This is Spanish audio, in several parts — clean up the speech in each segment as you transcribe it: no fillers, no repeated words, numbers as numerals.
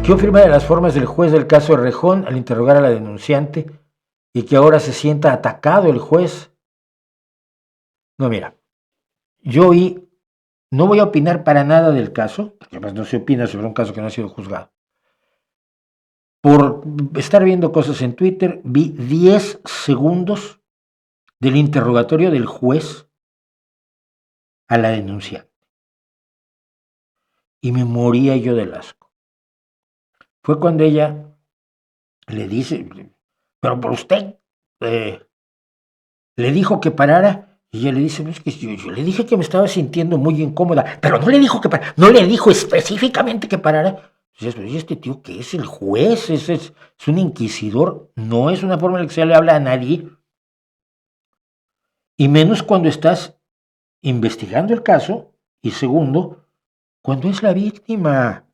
Surgió firma de las formas del juez del caso de Rejón al interrogar a la denunciante y que ahora se sienta atacado el juez. No, mira, yo no voy a opinar para nada del caso, porque además no se opina sobre un caso que no ha sido juzgado. Por estar viendo cosas en Twitter, vi 10 segundos del interrogatorio del juez a la denunciante y me moría yo del asco. Fue cuando ella le dice, pero por usted le dijo que parara y ella le dice, no, es que yo le dije que me estaba sintiendo muy incómoda, pero no le dijo que parara, no le dijo específicamente que parara. ¿Y este tío qué es? El juez, es un inquisidor, no es una forma en la que se le habla a nadie, y menos cuando estás investigando el caso, y segundo, cuando es la víctima.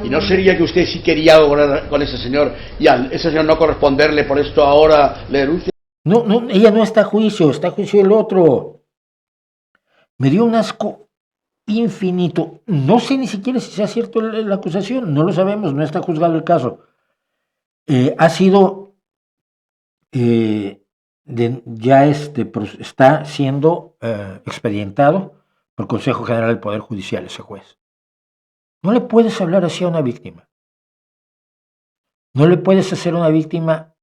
¿Y no sería que usted sí quería algo con ese señor y al ese señor no corresponderle por esto ahora le denuncia? No, ella no está a juicio, está a juicio el otro. Me dio un asco infinito. No sé ni siquiera si sea cierto la acusación, no lo sabemos, no está juzgado el caso. Ha sido, está siendo expedientado por Consejo General del Poder Judicial ese juez. No le puedes hablar así a una víctima. No le puedes hacer a una víctima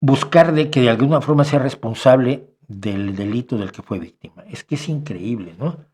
buscar de que de alguna forma sea responsable del delito del que fue víctima. Es que es increíble, ¿no?